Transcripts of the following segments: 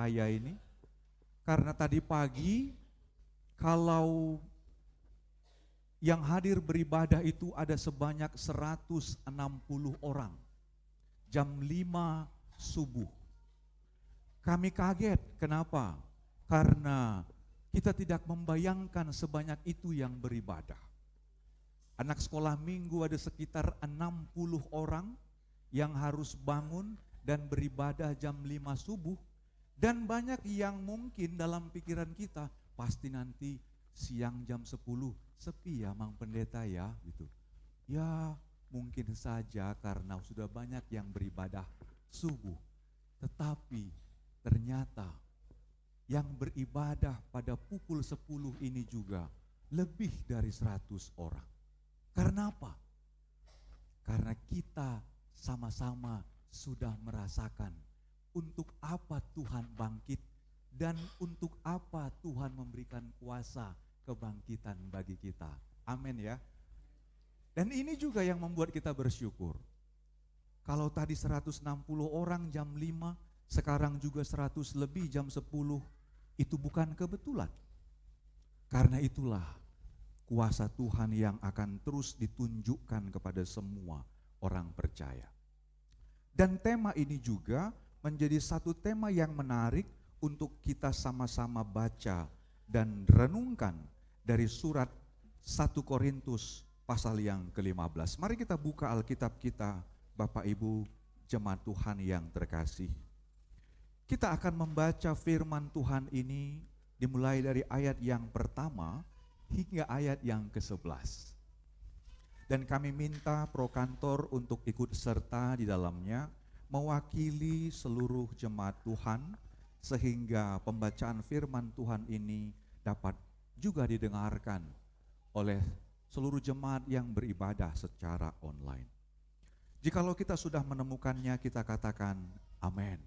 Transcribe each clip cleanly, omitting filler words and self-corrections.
raya ini. Karena tadi pagi kalau yang hadir beribadah itu ada sebanyak 160 orang. Jam 5 subuh. Kami kaget, kenapa? Karena kita tidak membayangkan sebanyak itu yang beribadah. Anak sekolah minggu ada sekitar 60 orang yang harus bangun dan beribadah jam 5 subuh. Dan banyak yang mungkin dalam pikiran kita, pasti nanti siang jam 10 sepi ya Mang Pendeta ya gitu. Ya mungkin saja karena sudah banyak yang beribadah subuh. Tetapi ternyata yang beribadah pada pukul 10 ini juga lebih dari 100 orang. Karena apa? Karena kita sama-sama sudah merasakan untuk apa Tuhan bangkit dan untuk apa Tuhan memberikan kuasa kebangkitan bagi kita. Amin ya. Dan ini juga yang membuat kita bersyukur. Kalau tadi 160 orang jam 5, sekarang juga 100 lebih jam 10, itu bukan kebetulan. Karena itulah kuasa Tuhan yang akan terus ditunjukkan kepada semua orang percaya. Dan tema ini juga menjadi satu tema yang menarik untuk kita sama-sama baca dan renungkan dari surat 1 Korintus pasal yang ke-15. Mari kita buka Alkitab kita, Bapak Ibu jemaat Tuhan yang terkasih. Kita akan membaca firman Tuhan ini dimulai dari ayat yang pertama hingga ayat yang ke-11. Dan kami minta prokantor untuk ikut serta di dalamnya, mewakili seluruh jemaat Tuhan, sehingga pembacaan firman Tuhan ini dapat juga didengarkan oleh seluruh jemaat yang beribadah secara online. Jikalau kita sudah menemukannya, kita katakan amin.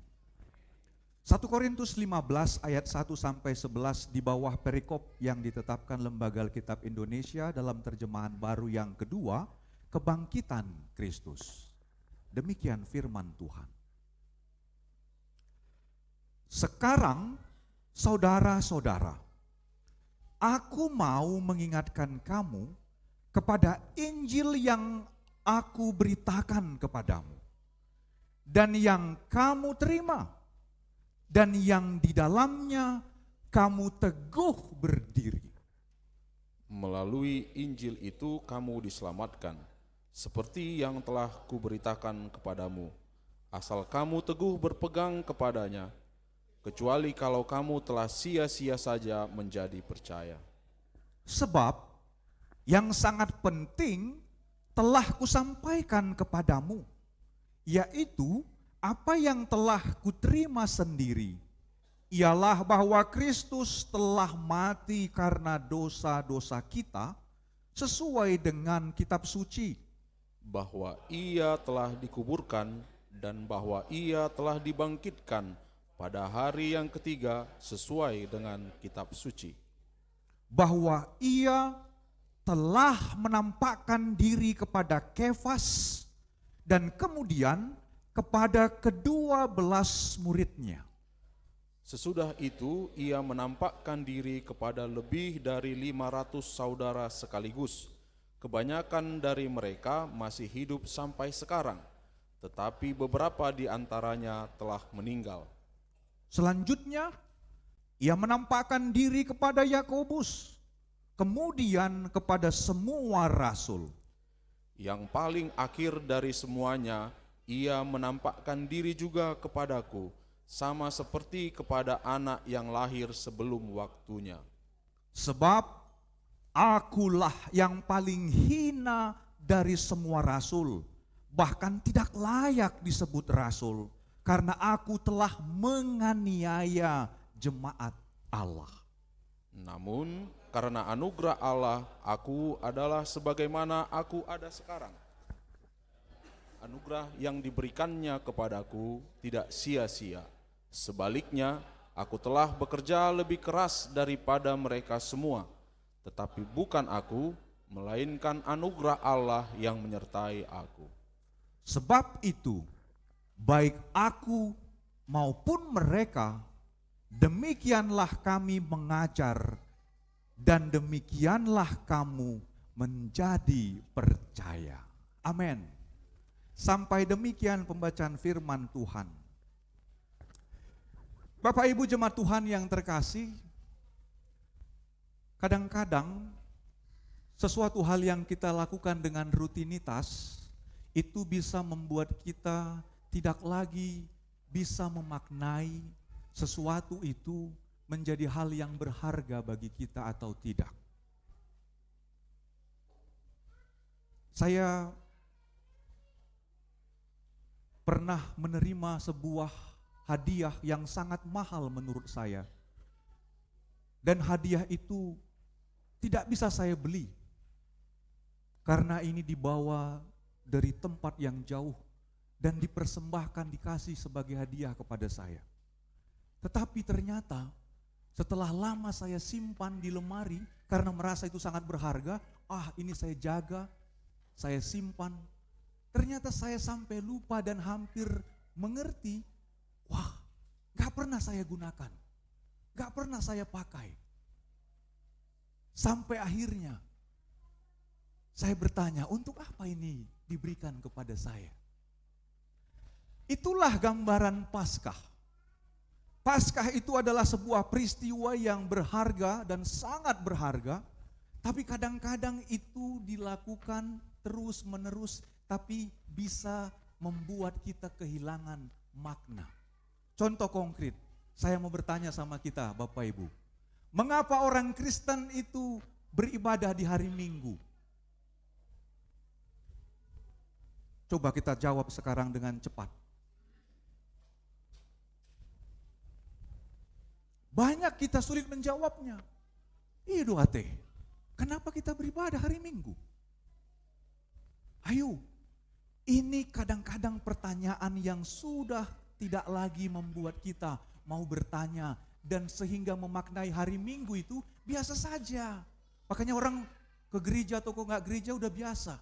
1 Korintus 15 ayat 1 sampai 11 di bawah perikop yang ditetapkan Lembaga Alkitab Indonesia dalam terjemahan baru yang kedua, kebangkitan Kristus. Demikian firman Tuhan. Sekarang saudara-saudara, aku mau mengingatkan kamu kepada Injil yang aku beritakan kepadamu dan yang kamu terima dan yang di dalamnya kamu teguh berdiri. Melalui Injil itu kamu diselamatkan, seperti yang telah kuberitakan kepadamu, asal kamu teguh berpegang kepadanya, kecuali kalau kamu telah sia-sia saja menjadi percaya. Sebab yang sangat penting telah kusampaikan kepadamu, yaitu apa yang telah kuterima sendiri, ialah bahwa Kristus telah mati karena dosa-dosa kita sesuai dengan kitab suci, bahwa ia telah dikuburkan dan bahwa ia telah dibangkitkan pada hari yang ketiga sesuai dengan kitab suci. bahwa ia telah menampakkan diri kepada Kefas dan kemudian kepada kedua belas muridnya. Sesudah itu ia menampakkan diri kepada lebih dari 500 saudara sekaligus. Kebanyakan dari mereka masih hidup sampai sekarang, tetapi beberapa di antaranya telah meninggal. Selanjutnya, ia menampakkan diri kepada Yakobus, kemudian kepada semua rasul. Yang paling akhir dari semuanya, ia menampakkan diri juga kepadaku, sama seperti kepada anak yang lahir sebelum waktunya. Sebab akulah yang paling hina dari semua rasul, bahkan tidak layak disebut rasul, karena aku telah menganiaya jemaat Allah. Namun karena anugerah Allah, aku adalah sebagaimana aku ada sekarang. Anugerah yang diberikannya kepadaku tidak sia-sia. Sebaliknya, aku telah bekerja lebih keras daripada mereka semua. Tetapi bukan aku, melainkan anugerah Allah yang menyertai aku. Sebab itu, baik aku maupun mereka Demikianlah kami mengajar dan demikianlah kamu menjadi percaya. Amin. Sampai demikian pembacaan firman Tuhan. Bapak Ibu jemaat Tuhan yang terkasih, kadang-kadang sesuatu hal yang kita lakukan dengan rutinitas itu bisa membuat kita tidak lagi bisa memaknai sesuatu itu menjadi hal yang berharga bagi kita atau tidak. Saya pernah menerima sebuah hadiah yang sangat mahal menurut saya. Dan hadiah itu tidak bisa saya beli. Karena ini dibawa dari tempat yang jauh dan dipersembahkan, dikasih sebagai hadiah kepada saya. Tetapi ternyata setelah lama saya simpan di lemari karena merasa itu sangat berharga, ini saya jaga, saya simpan. Ternyata saya sampai lupa dan hampir mengerti, gak pernah saya gunakan, gak pernah saya pakai. Sampai akhirnya saya bertanya, untuk apa ini diberikan kepada saya? Itulah gambaran Paskah. Paskah itu adalah sebuah peristiwa yang berharga dan sangat berharga, tapi kadang-kadang itu dilakukan terus-menerus, tapi bisa membuat kita kehilangan makna. Contoh konkret, saya mau bertanya sama kita Bapak Ibu, mengapa orang Kristen itu beribadah di hari Minggu? Coba kita jawab sekarang dengan cepat. Banyak kita sulit menjawabnya. Kenapa kita beribadah hari Minggu? Ayo, ini kadang-kadang pertanyaan yang sudah tidak lagi membuat kita mau bertanya, dan sehingga memaknai hari Minggu itu biasa saja. Makanya orang ke gereja atau kok nggak gereja udah biasa.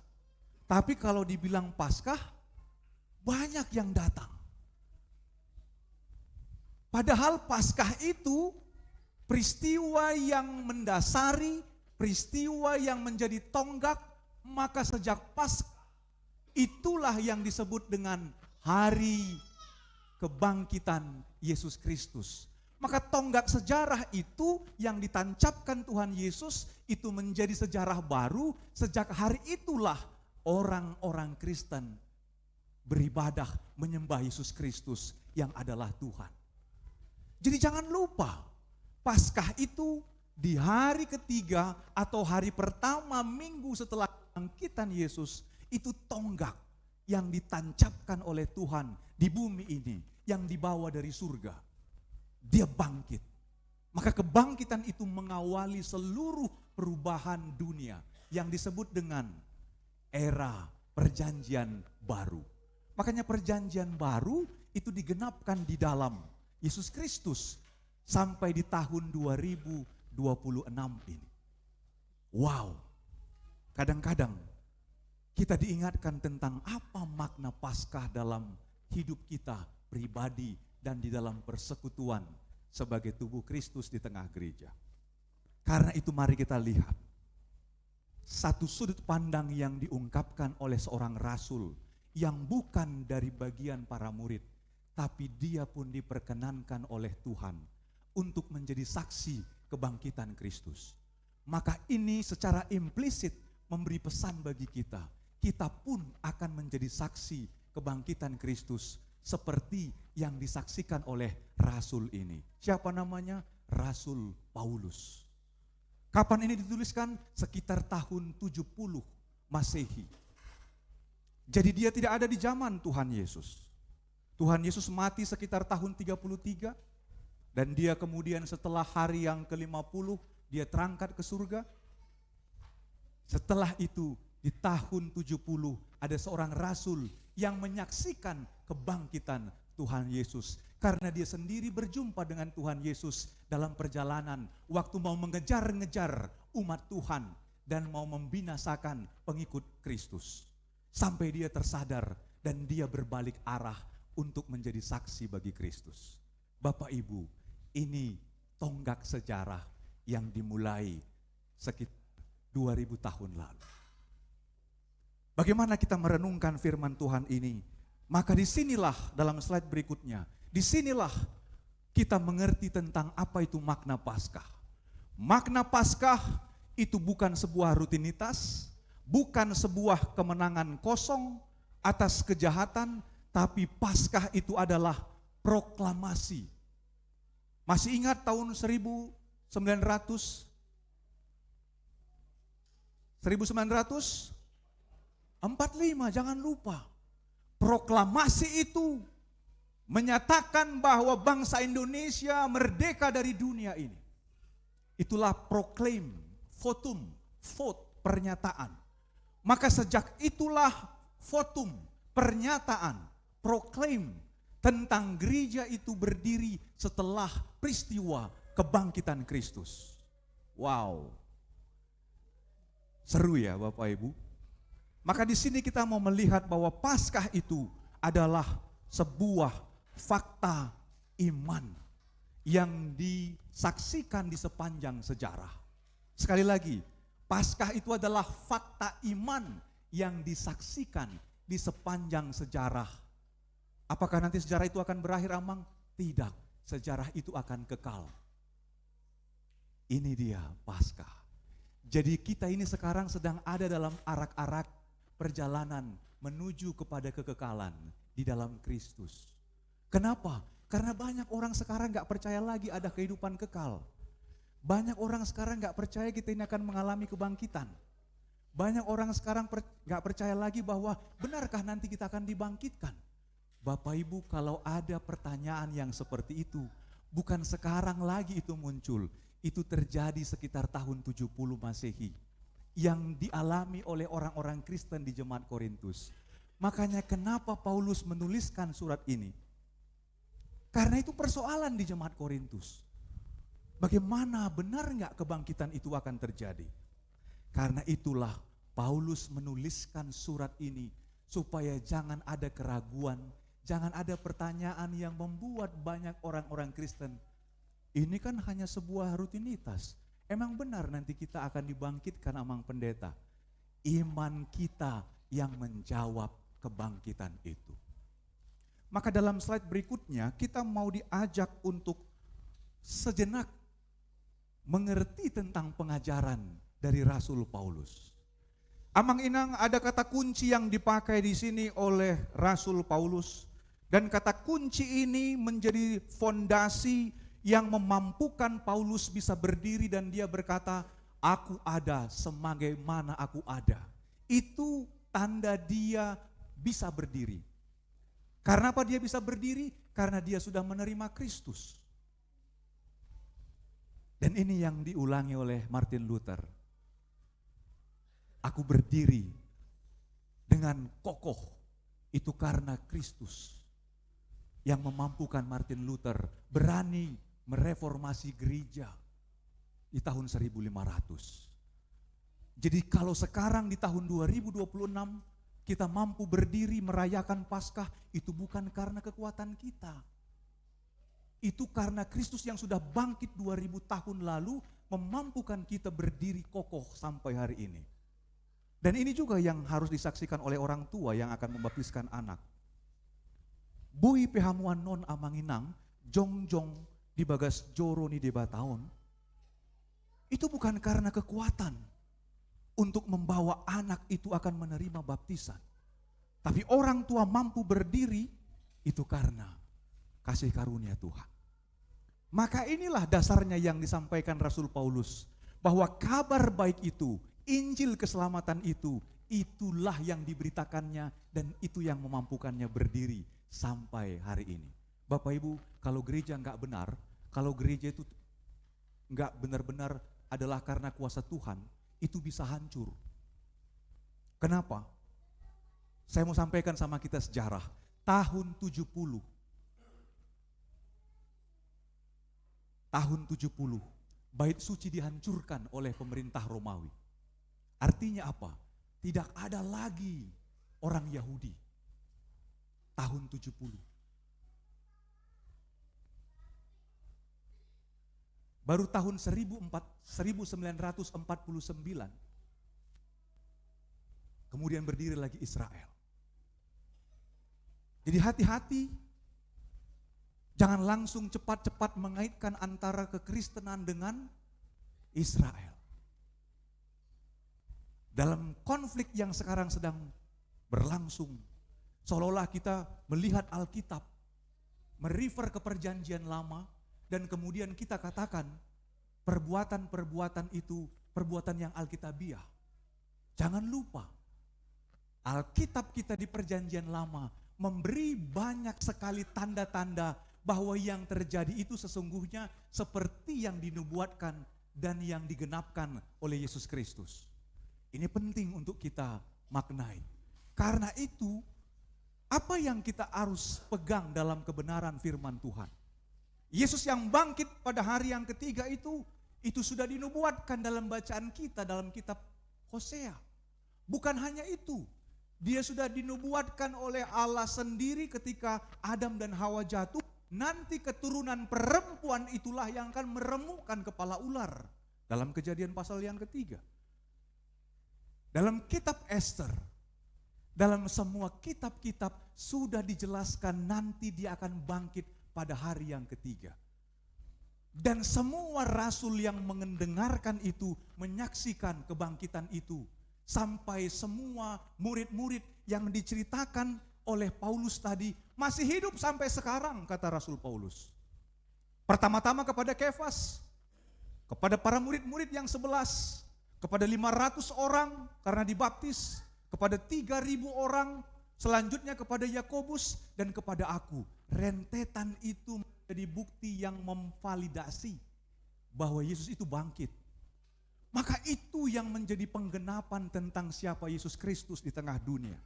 Tapi kalau dibilang Paskah, banyak yang datang. Padahal Paskah itu peristiwa yang mendasari, peristiwa yang menjadi tonggak, maka sejak Paskah itulah yang disebut dengan hari kebangkitan Yesus Kristus. Maka tonggak sejarah itu yang ditancapkan Tuhan Yesus itu menjadi sejarah baru. Sejak hari itulah orang-orang Kristen beribadah menyembah Yesus Kristus yang adalah Tuhan. Jadi jangan lupa, Paskah itu di hari ketiga atau hari pertama minggu setelah kebangkitan Yesus, itu tonggak yang ditancapkan oleh Tuhan di bumi ini, yang dibawa dari surga. Dia bangkit. Maka kebangkitan itu mengawali seluruh perubahan dunia yang disebut dengan era perjanjian baru. Makanya perjanjian baru itu digenapkan di dalam Yesus Kristus sampai di tahun 2026 ini. Wow, kadang-kadang kita diingatkan tentang apa makna Paskah dalam hidup kita pribadi dan di dalam persekutuan sebagai tubuh Kristus di tengah gereja. Karena itu mari kita lihat satu sudut pandang yang diungkapkan oleh seorang rasul yang bukan dari bagian para murid, tapi dia pun diperkenankan oleh Tuhan untuk menjadi saksi kebangkitan Kristus. Maka ini secara implisit memberi pesan bagi kita. Kita pun akan menjadi saksi kebangkitan Kristus seperti yang disaksikan oleh rasul ini. Siapa namanya? Rasul Paulus. Kapan ini dituliskan? Sekitar tahun 70 Masehi. Jadi dia tidak ada di zaman Tuhan Yesus. Tuhan Yesus mati sekitar tahun 33 dan dia kemudian setelah hari yang ke-50 dia terangkat ke surga. Setelah itu di tahun 70 ada seorang rasul yang menyaksikan kebangkitan Tuhan Yesus. Karena dia sendiri berjumpa dengan Tuhan Yesus dalam perjalanan waktu mau mengejar-ngejar umat Tuhan dan mau membinasakan pengikut Kristus. Sampai dia tersadar dan dia berbalik arah untuk menjadi saksi bagi Kristus. Bapak Ibu, Ini tonggak sejarah yang dimulai sekitar 2000 tahun lalu. Bagaimana kita merenungkan firman Tuhan ini? Maka disinilah dalam slide berikutnya, disinilah kita mengerti tentang apa itu makna Paskah. Makna Paskah itu bukan sebuah rutinitas, bukan sebuah kemenangan kosong atas kejahatan, tapi Paskah itu adalah proklamasi. Masih ingat tahun 1945, jangan lupa. Proklamasi itu menyatakan bahwa bangsa Indonesia merdeka dari dunia ini. Itulah proclaim, votum, vote, pernyataan. Maka sejak itulah votum, pernyataan, proclaim tentang gereja itu berdiri setelah peristiwa kebangkitan Kristus. Wow. Seru ya Bapak Ibu. Maka di sini kita mau melihat bahwa Paskah itu adalah sebuah fakta iman yang disaksikan di sepanjang sejarah. Sekali lagi, Paskah itu adalah fakta iman yang disaksikan di sepanjang sejarah. Apakah nanti sejarah itu akan berakhir, Amang? Tidak, sejarah itu akan kekal. Ini dia Paskah. Jadi kita ini sekarang sedang ada dalam arak-arak perjalanan menuju kepada kekekalan di dalam Kristus. Kenapa? Karena banyak orang sekarang gak percaya lagi ada kehidupan kekal. Banyak orang sekarang gak percaya kita ini akan mengalami kebangkitan. Banyak orang sekarang gak percaya lagi bahwa benarkah nanti kita akan dibangkitkan. Bapak Ibu, kalau ada pertanyaan yang seperti itu, bukan sekarang lagi itu muncul. Itu terjadi sekitar tahun 70 Masehi. Yang dialami oleh orang-orang Kristen di jemaat Korintus. Makanya kenapa Paulus menuliskan surat ini? Karena itu persoalan di jemaat Korintus. Bagaimana, benar nggak kebangkitan itu akan terjadi? Karena itulah Paulus menuliskan surat ini supaya jangan ada keraguan, jangan ada pertanyaan yang membuat banyak orang-orang Kristen. Ini kan hanya sebuah rutinitas. Emang benar nanti kita akan dibangkitkan, Amang Pendeta? Iman kita yang menjawab kebangkitan itu. Maka dalam slide berikutnya kita mau diajak untuk sejenak mengerti tentang pengajaran dari Rasul Paulus. Amang Inang, ada kata kunci yang dipakai di sini oleh Rasul Paulus, dan kata kunci ini menjadi fondasi yang memampukan Paulus bisa berdiri dan dia berkata, aku ada sebagaimana aku ada. Itu tanda dia bisa berdiri. Karena apa dia bisa berdiri? Karena dia sudah menerima Kristus. Dan ini yang diulangi oleh Martin Luther. Aku berdiri dengan kokoh, itu karena Kristus yang memampukan Martin Luther berani mereformasi gereja di tahun 1500. Jadi kalau sekarang di tahun 2026 kita mampu berdiri merayakan Paskah, itu bukan karena kekuatan kita. Itu karena Kristus yang sudah bangkit 2000 tahun lalu memampukan kita berdiri kokoh sampai hari ini. Dan ini juga yang harus disaksikan oleh orang tua yang akan membaptiskan anak. Bui pehamuan non amanginang, jongjong di bagas joro ni deba tahun, itu bukan karena kekuatan untuk membawa anak itu akan menerima baptisan. Tapi orang tua mampu berdiri itu karena kasih karunia Tuhan. Maka inilah dasarnya yang disampaikan Rasul Paulus, bahwa kabar baik itu, Injil keselamatan itu, itulah yang diberitakannya dan itu yang memampukannya berdiri sampai hari ini. Bapak Ibu, kalau gereja enggak benar, kalau gereja itu enggak benar-benar adalah karena kuasa Tuhan, itu bisa hancur. Kenapa? Saya mau sampaikan sama kita sejarah. Tahun 70, bait suci dihancurkan oleh pemerintah Romawi. Artinya apa? Tidak ada lagi orang Yahudi. Tahun 70. Baru tahun 1949 kemudian berdiri lagi Israel. Jadi hati-hati, jangan langsung cepat-cepat mengaitkan antara kekristenan dengan Israel. Dalam konflik yang sekarang sedang berlangsung, seolah-olah kita melihat Alkitab, merefer ke perjanjian lama, dan kemudian kita katakan perbuatan-perbuatan itu perbuatan yang alkitabiah. Jangan lupa, Alkitab kita di perjanjian lama memberi banyak sekali tanda-tanda bahwa yang terjadi itu sesungguhnya seperti yang dinubuatkan dan yang digenapkan oleh Yesus Kristus. Ini penting untuk kita maknai. Karena itu, apa yang kita harus pegang dalam kebenaran firman Tuhan? Yesus yang bangkit pada hari yang ketiga itu sudah dinubuatkan dalam bacaan kita dalam kitab Hosea. Bukan hanya itu, dia sudah dinubuatkan oleh Allah sendiri ketika Adam dan Hawa jatuh. Nanti keturunan perempuan itulah yang akan meremukkan kepala ular. Dalam Kejadian pasal yang ketiga. Dalam kitab Ester, dalam semua kitab-kitab sudah dijelaskan nanti dia akan bangkit pada hari yang ketiga. Dan semua rasul yang mendengarkan itu, menyaksikan kebangkitan itu. Sampai semua murid-murid yang diceritakan oleh Paulus tadi masih hidup sampai sekarang, kata Rasul Paulus. Pertama-tama kepada Kefas, kepada para murid-murid yang 11, kepada 500 orang karena dibaptis, kepada 3.000 orang, selanjutnya kepada Yakobus dan kepada aku. Rentetan itu menjadi bukti yang memvalidasi bahwa Yesus itu bangkit. Maka itu yang menjadi penggenapan tentang siapa Yesus Kristus di tengah dunia.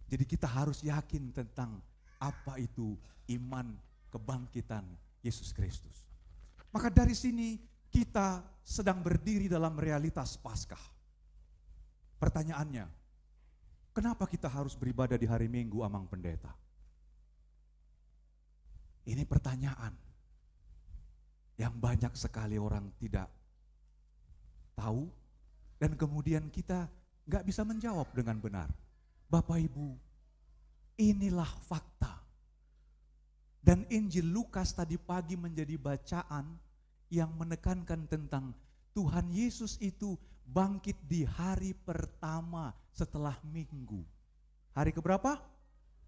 Jadi kita harus yakin tentang apa itu iman kebangkitan Yesus Kristus. Maka dari sini kita sedang berdiri dalam realitas Paskah. Pertanyaannya, kenapa kita harus beribadah di hari Minggu, Amang Pendeta? Ini pertanyaan yang banyak sekali orang tidak tahu dan kemudian kita gak bisa menjawab dengan benar. Bapak Ibu, inilah fakta. Dan Injil Lukas tadi pagi menjadi bacaan yang menekankan tentang Tuhan Yesus itu bangkit di hari pertama setelah minggu. Hari keberapa?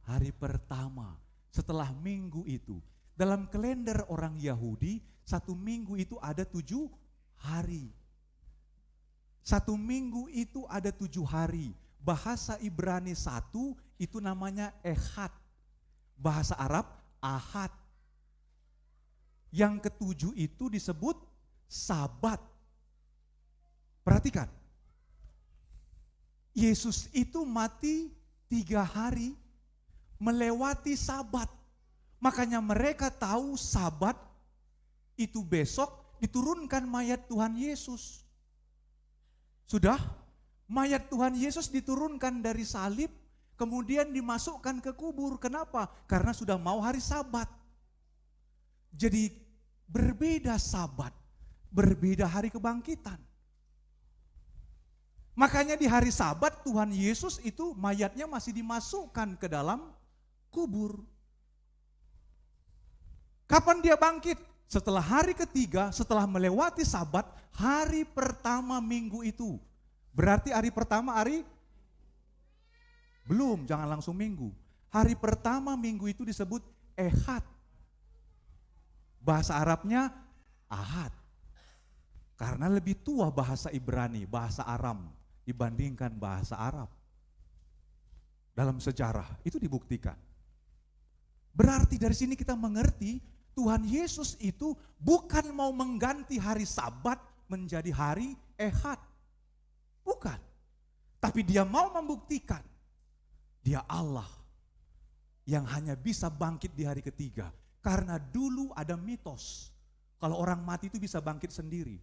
Hari pertama setelah minggu itu. Dalam kalender orang Yahudi, satu minggu itu ada 7 hari. Satu minggu itu ada 7 hari. Bahasa Ibrani 1 itu namanya Ehad. Bahasa Arab Ahad. Yang ketujuh itu disebut Sabat. Perhatikan. Yesus itu mati 3 hari melewati Sabat. Makanya mereka tahu Sabat itu besok diturunkan mayat Tuhan Yesus. Sudah? Mayat Tuhan Yesus diturunkan dari salib, kemudian dimasukkan ke kubur. Kenapa? Karena sudah mau hari Sabat. Jadi berbeda Sabat, berbeda hari kebangkitan. Makanya di hari Sabat Tuhan Yesus itu mayatnya masih dimasukkan ke dalam kubur. Kapan dia bangkit? Setelah hari ketiga, setelah melewati Sabat, hari pertama minggu itu. Berarti hari pertama belum, jangan langsung minggu. Hari pertama minggu itu disebut Ehad. Bahasa Arabnya Ahad. Karena lebih tua bahasa Ibrani, bahasa Aram dibandingkan bahasa Arab. Dalam sejarah itu dibuktikan. Berarti dari sini kita mengerti Tuhan Yesus itu bukan mau mengganti hari Sabat menjadi hari Ehad. Bukan. Tapi dia mau membuktikan dia Allah yang hanya bisa bangkit di hari ketiga. Karena dulu ada mitos. Kalau orang mati itu bisa bangkit sendiri.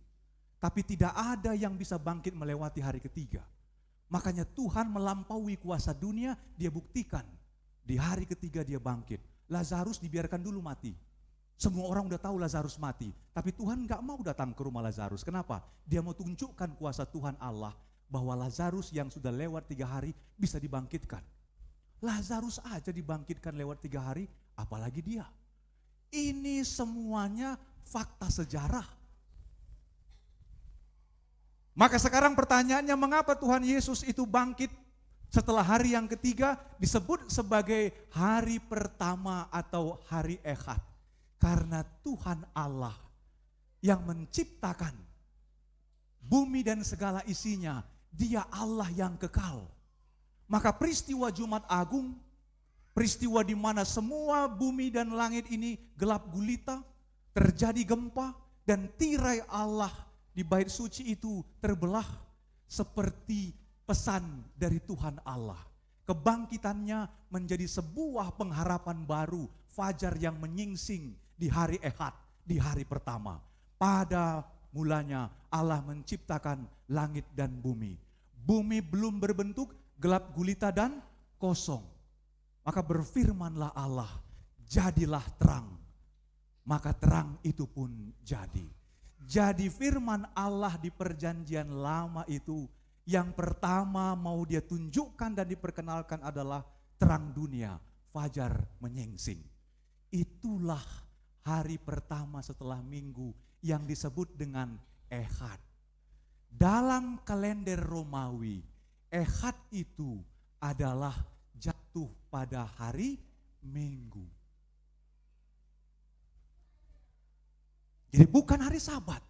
Tapi tidak ada yang bisa bangkit melewati hari ketiga. Makanya Tuhan melampaui kuasa dunia, dia buktikan. Di hari ketiga dia bangkit. Lazarus dibiarkan dulu mati. Semua orang udah tahu Lazarus mati, tapi Tuhan gak mau datang ke rumah Lazarus. Kenapa? Dia mau tunjukkan kuasa Tuhan Allah bahwa Lazarus yang sudah lewat 3 hari bisa dibangkitkan. Lazarus aja dibangkitkan lewat 3 hari, apalagi dia. Ini semuanya fakta sejarah. Maka sekarang pertanyaannya, mengapa Tuhan Yesus itu bangkit setelah hari yang ketiga disebut sebagai hari pertama atau hari Ehad? Karena Tuhan Allah yang menciptakan bumi dan segala isinya, Dia Allah yang kekal. Maka peristiwa Jumat Agung, peristiwa di mana semua bumi dan langit ini gelap gulita, terjadi gempa, dan tirai Allah di bait suci itu terbelah seperti pesan dari Tuhan Allah. Kebangkitannya menjadi sebuah pengharapan baru, fajar yang menyingsing di hari Ehad, di hari pertama. Pada mulanya Allah menciptakan langit dan bumi. Bumi belum berbentuk, gelap gulita dan kosong. Maka berfirmanlah Allah, jadilah terang. Maka terang itu pun jadi. Jadi firman Allah di perjanjian lama itu, yang pertama mau dia tunjukkan dan diperkenalkan adalah terang dunia, fajar menyingsing. Itulah hari pertama setelah minggu yang disebut dengan Ehad. Dalam kalender Romawi, Ehad itu adalah jatuh pada hari Minggu. Jadi bukan hari Sabat.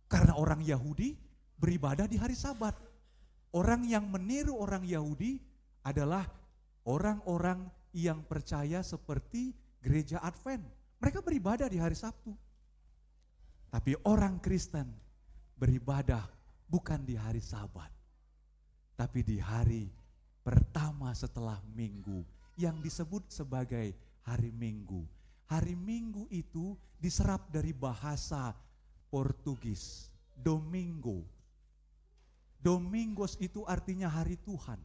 Karena orang Yahudi beribadah di hari Sabat. Orang yang meniru orang Yahudi adalah orang-orang yang percaya seperti gereja Advent. Mereka beribadah di hari Sabtu. Tapi orang Kristen beribadah bukan di hari Sabat, tapi di hari pertama setelah minggu yang disebut sebagai hari Minggu. Hari Minggu itu diserap dari bahasa Portugis, Domingo. Domingos itu artinya hari Tuhan.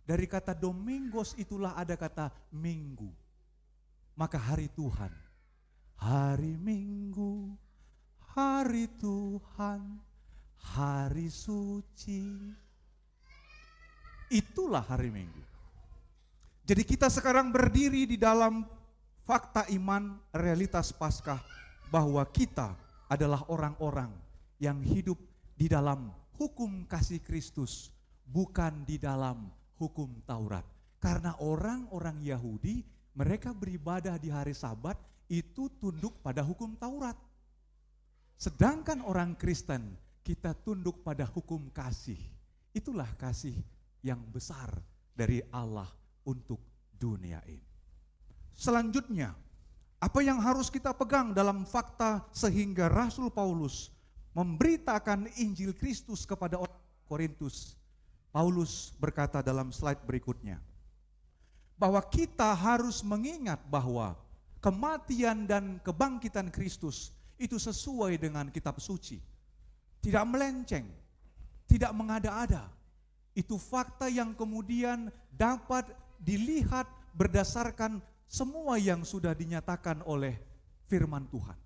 Dari kata Domingos itulah ada kata minggu. Maka hari Tuhan. Hari Minggu, hari Tuhan, hari suci. Itulah hari Minggu. Jadi kita sekarang berdiri di dalam fakta iman, realitas Paskah, bahwa kita adalah orang-orang yang hidup di dalam hukum kasih Kristus, bukan di dalam hukum Taurat. Karena orang-orang Yahudi, mereka beribadah di hari Sabat, itu tunduk pada hukum Taurat. Sedangkan orang Kristen, kita tunduk pada hukum kasih. Itulah kasih yang besar dari Allah untuk dunia ini. Selanjutnya, apa yang harus kita pegang dalam fakta sehingga Rasul Paulus memberitakan Injil Kristus kepada orang Korintus. Paulus berkata dalam slide berikutnya, bahwa kita harus mengingat bahwa kematian dan kebangkitan Kristus itu sesuai dengan kitab suci. Tidak melenceng, tidak mengada-ada. Itu fakta yang kemudian dapat dilihat berdasarkan semua yang sudah dinyatakan oleh firman Tuhan.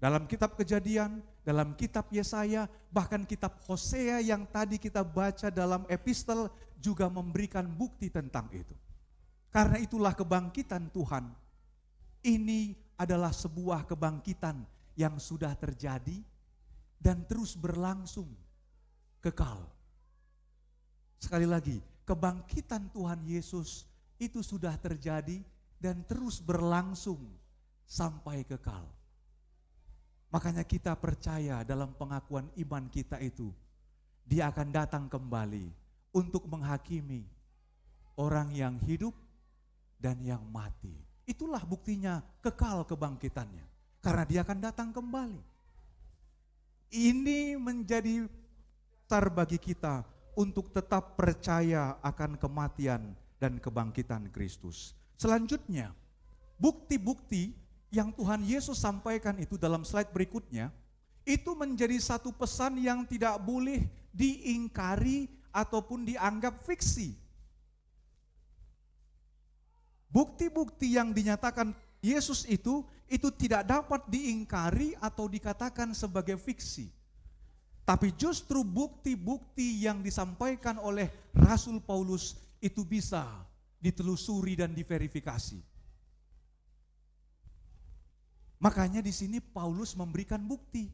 Dalam kitab Kejadian, dalam kitab Yesaya, bahkan kitab Hosea yang tadi kita baca dalam epistel juga memberikan bukti tentang itu. Karena itulah kebangkitan Tuhan. Ini adalah sebuah kebangkitan yang sudah terjadi dan terus berlangsung kekal. Sekali lagi, kebangkitan Tuhan Yesus itu sudah terjadi dan terus berlangsung sampai kekal. Makanya kita percaya dalam pengakuan iman kita itu, Dia akan datang kembali untuk menghakimi orang yang hidup dan yang mati. Itulah buktinya kekal kebangkitannya. Karena Dia akan datang kembali. Ini menjadi dasar bagi kita untuk tetap percaya akan kematian dan kebangkitan Kristus. Selanjutnya, bukti-bukti yang Tuhan Yesus sampaikan itu dalam slide berikutnya, itu menjadi satu pesan yang tidak boleh diingkari ataupun dianggap fiksi. Bukti-bukti yang dinyatakan Yesus itu itu tidak dapat diingkari atau dikatakan sebagai fiksi. Tapi justru bukti-bukti yang disampaikan oleh Rasul Paulus itu bisa ditelusuri dan diverifikasi. Makanya di sini Paulus memberikan bukti.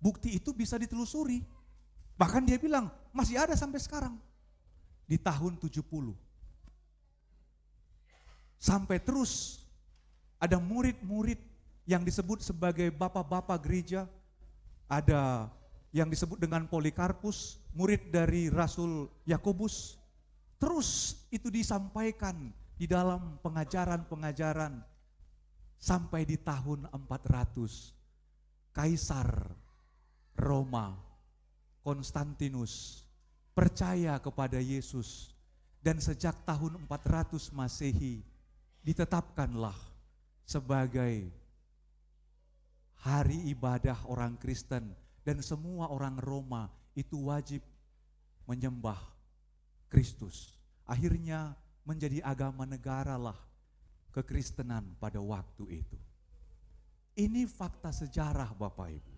Bukti itu bisa ditelusuri. Bahkan dia bilang masih ada sampai sekarang. Di tahun 70. Sampai terus ada murid-murid yang disebut sebagai bapak-bapak gereja. Ada yang disebut dengan Polikarpus, murid dari Rasul Yakobus. Terus itu disampaikan di dalam pengajaran-pengajaran sampai di tahun 400. Kaisar Roma, Konstantinus, percaya kepada Yesus. Dan sejak tahun 400 Masehi ditetapkanlah sebagai hari ibadah orang Kristen. Dan semua orang Roma itu wajib menyembah Kristus. Akhirnya menjadi agama negara lah kekristenan pada waktu itu. Ini fakta sejarah Bapak Ibu.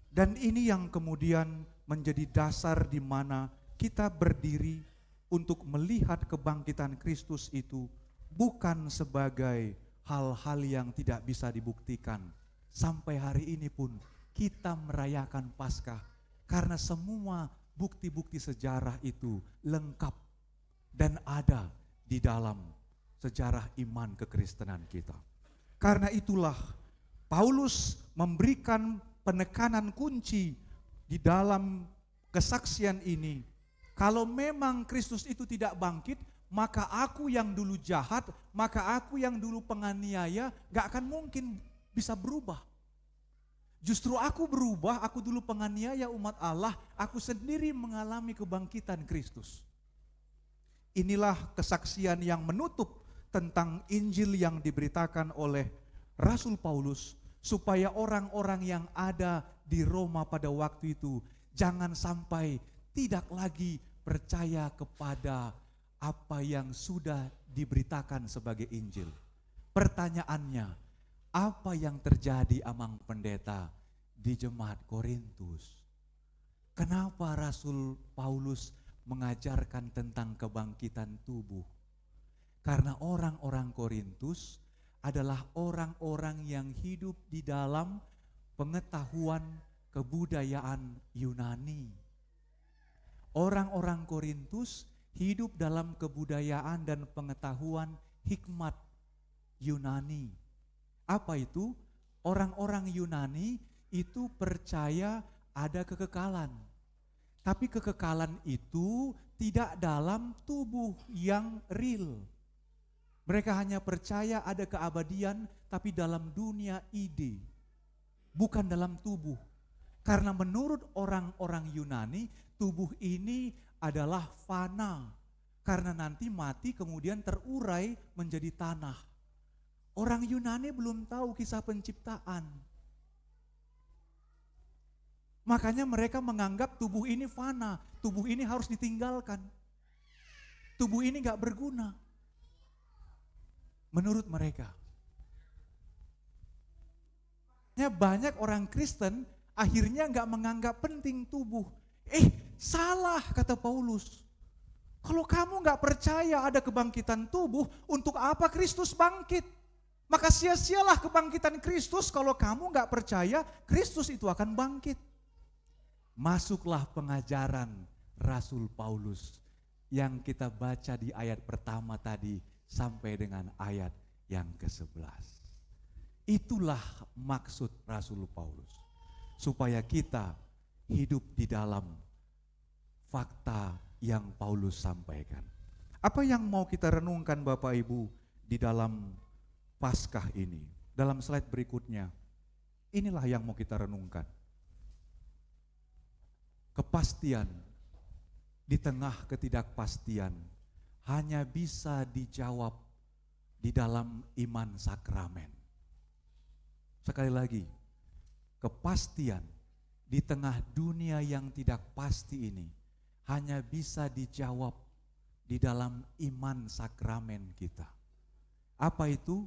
Dan ini yang kemudian menjadi dasar di mana kita berdiri untuk melihat kebangkitan Kristus itu bukan sebagai hal-hal yang tidak bisa dibuktikan. Sampai hari ini pun kita merayakan Paskah karena semua bukti-bukti sejarah itu lengkap dan ada di dalam sejarah iman kekristenan kita. Karena itulah Paulus memberikan penekanan kunci di dalam kesaksian ini. Kalau memang Kristus itu tidak bangkit, maka aku yang dulu jahat, maka aku yang dulu penganiaya gak akan mungkin bisa berubah. Justru aku berubah, aku dulu penganiaya umat Allah, aku sendiri mengalami kebangkitan Kristus. Inilah kesaksian yang menutup tentang Injil yang diberitakan oleh Rasul Paulus, supaya orang-orang yang ada di Roma pada waktu itu jangan sampai tidak lagi percaya kepada apa yang sudah diberitakan sebagai Injil. Pertanyaannya, apa yang terjadi amang pendeta di jemaat Korintus? Kenapa Rasul Paulus mengajarkan tentang kebangkitan tubuh? Karena orang-orang Korintus adalah orang-orang yang hidup di dalam pengetahuan kebudayaan Yunani. Orang-orang Korintus hidup dalam kebudayaan dan pengetahuan hikmat Yunani. Apa itu? Orang-orang Yunani itu percaya ada kekekalan. Tapi kekekalan itu tidak dalam tubuh yang real. Mereka hanya percaya ada keabadian tapi dalam dunia ide, bukan dalam tubuh. Karena menurut orang-orang Yunani, tubuh ini adalah fana. Karena nanti mati kemudian terurai menjadi tanah. Orang Yunani belum tahu kisah penciptaan. Makanya mereka menganggap tubuh ini fana, tubuh ini harus ditinggalkan. Tubuh ini gak berguna. Menurut mereka. Banyak orang Kristen akhirnya gak menganggap penting tubuh. Salah kata Paulus. Kalau kamu gak percaya ada kebangkitan tubuh, untuk apa Kristus bangkit? Maka sia-sialah kebangkitan Kristus kalau kamu gak percaya Kristus itu akan bangkit. Masuklah pengajaran Rasul Paulus yang kita baca di ayat pertama tadi sampai dengan ayat yang ke-11. Itulah maksud Rasul Paulus. Supaya kita hidup di dalam fakta yang Paulus sampaikan. Apa yang mau kita renungkan Bapak Ibu di dalam Paskah ini? Dalam slide berikutnya, inilah yang mau kita renungkan. Kepastian di tengah ketidakpastian hanya bisa dijawab di dalam iman sakramen. Sekali lagi, kepastian di tengah dunia yang tidak pasti ini hanya bisa dijawab di dalam iman sakramen kita. Apa itu?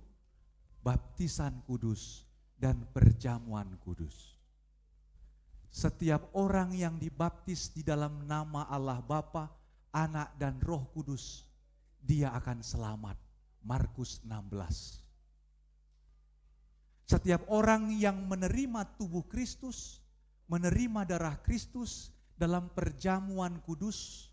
baptisan kudus, dan perjamuan kudus. Setiap orang yang dibaptis di dalam nama Allah Bapa, Anak, dan Roh Kudus, dia akan selamat. Markus 16. Setiap orang yang menerima tubuh Kristus, menerima darah Kristus dalam perjamuan kudus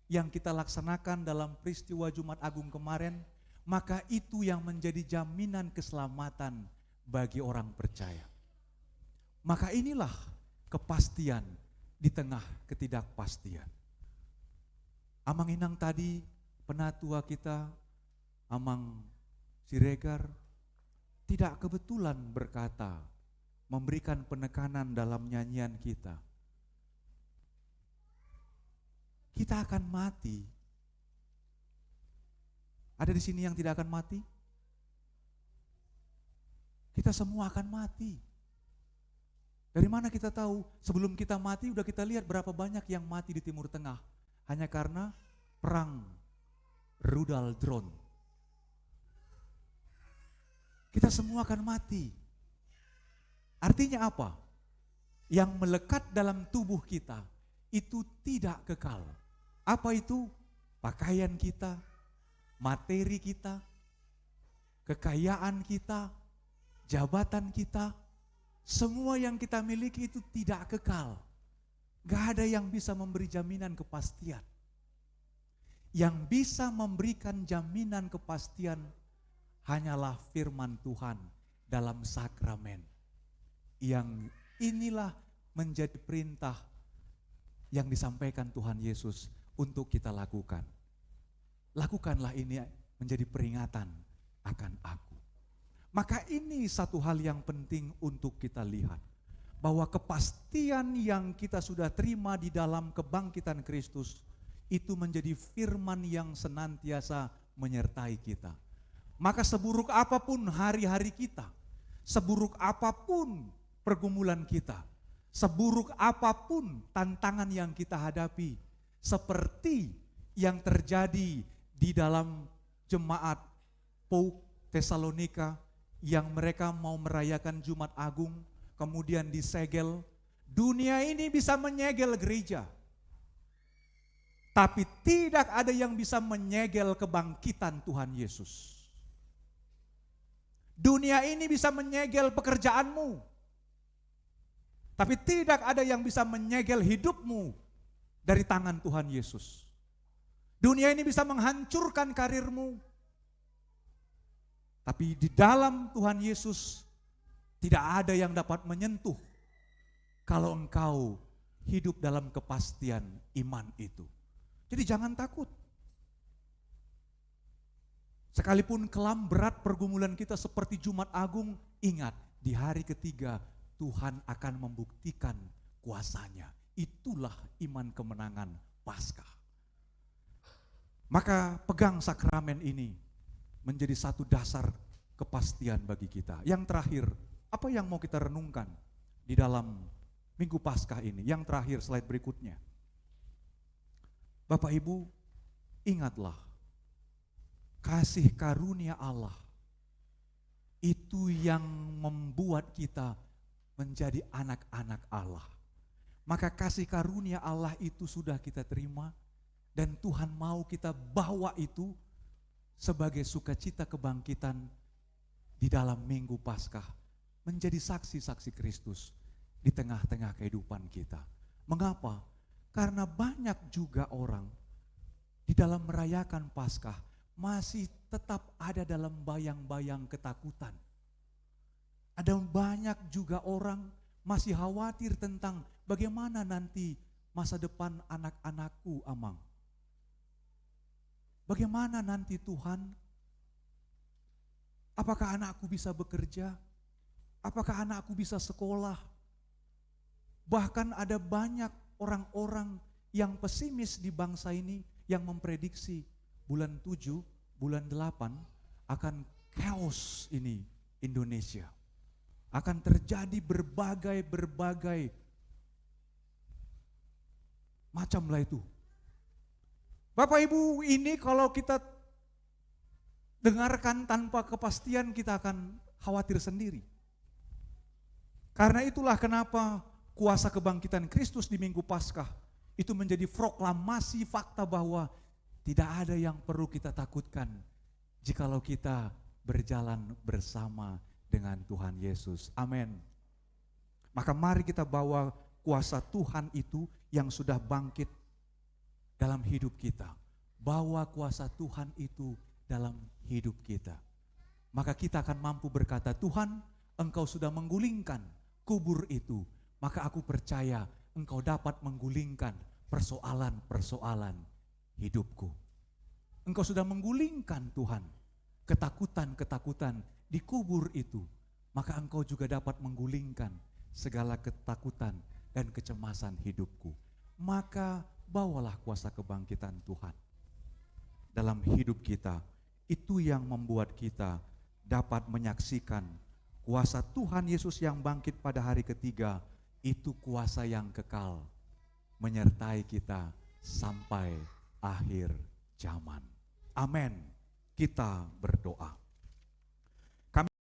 yang kita laksanakan dalam peristiwa Jumat Agung kemarin, maka itu yang menjadi jaminan keselamatan bagi orang percaya. Maka inilah kepastian di tengah ketidakpastian. Amang Inang tadi, penatua kita, Amang Siregar, tidak kebetulan berkata, memberikan penekanan dalam nyanyian kita. Kita akan mati. Ada di sini yang tidak akan mati? Kita semua akan mati. Dari mana kita tahu? Sebelum kita mati, udah kita lihat berapa banyak yang mati di Timur Tengah. Hanya karena perang rudal drone. Kita semua akan mati. Artinya apa? Yang melekat dalam tubuh kita itu tidak kekal. Apa itu? Pakaian kita, materi kita, kekayaan kita, jabatan kita, semua yang kita miliki itu tidak kekal. Gak ada yang bisa memberi jaminan kepastian. Yang bisa memberikan jaminan kepastian hanyalah firman Tuhan dalam sakramen. Yang inilah menjadi perintah yang disampaikan Tuhan Yesus untuk kita lakukan. Lakukanlah ini menjadi peringatan akan aku. Maka ini satu hal yang penting untuk kita lihat. Bahwa kepastian yang kita sudah terima di dalam kebangkitan Kristus itu menjadi firman yang senantiasa menyertai kita. Maka seburuk apapun hari-hari kita, seburuk apapun pergumulan kita, seburuk apapun tantangan yang kita hadapi, seperti yang terjadi di dalam jemaat Pouk Tesalonika yang mereka mau merayakan Jumat Agung, kemudian disegel. Dunia ini bisa menyegel gereja, tapi tidak ada yang bisa menyegel kebangkitan Tuhan Yesus. Dunia ini bisa menyegel pekerjaanmu, tapi tidak ada yang bisa menyegel hidupmu dari tangan Tuhan Yesus. Dunia ini bisa menghancurkan karirmu, tapi di dalam Tuhan Yesus tidak ada yang dapat menyentuh kalau engkau hidup dalam kepastian iman itu. Jadi jangan takut. Sekalipun kelam berat pergumulan kita seperti Jumat Agung, ingat di hari ketiga Tuhan akan membuktikan kuasanya. Itulah iman kemenangan Paskah. Maka pegang sakramen ini menjadi satu dasar kepastian bagi kita. Yang terakhir, apa yang mau kita renungkan di dalam Minggu Paskah ini? Yang terakhir, slide berikutnya. Bapak Ibu, ingatlah kasih karunia Allah itu yang membuat kita menjadi anak-anak Allah. Maka kasih karunia Allah itu sudah kita terima dan Tuhan mau kita bawa itu sebagai sukacita kebangkitan di dalam Minggu Paskah, menjadi saksi-saksi Kristus di tengah-tengah kehidupan kita. Mengapa? Karena banyak juga orang di dalam merayakan Paskah masih tetap ada dalam bayang-bayang ketakutan. Ada banyak juga orang masih khawatir tentang bagaimana nanti masa depan anak-anakku, Amang. Bagaimana nanti Tuhan? Apakah anakku bisa bekerja? Apakah anakku bisa sekolah? Bahkan ada banyak orang-orang yang pesimis di bangsa ini yang memprediksi bulan 7, bulan 8 akan chaos ini Indonesia. Akan terjadi berbagai macam lah itu. Bapak Ibu, ini kalau kita Dengarkan tanpa kepastian, kita akan khawatir sendiri. Karena itulah kenapa kuasa kebangkitan Kristus di Minggu Paskah itu menjadi proklamasi fakta bahwa tidak ada yang perlu kita takutkan jikalau kita berjalan bersama dengan Tuhan Yesus. Amin. Maka mari kita bawa kuasa Tuhan itu yang sudah bangkit dalam hidup kita. Bawa kuasa Tuhan itu dalam hidup kita. Maka kita akan mampu berkata, Tuhan, Engkau sudah menggulingkan kubur itu, maka aku percaya Engkau dapat menggulingkan persoalan-persoalan hidupku. Engkau sudah menggulingkan Tuhan ketakutan-ketakutan di kubur itu, maka Engkau juga dapat menggulingkan segala ketakutan dan kecemasan hidupku. Maka bawalah kuasa kebangkitan Tuhan dalam hidup kita. Itu yang membuat kita dapat menyaksikan kuasa Tuhan Yesus yang bangkit pada hari ketiga. Itu kuasa yang kekal menyertai kita sampai akhir zaman. Amin. Kita berdoa.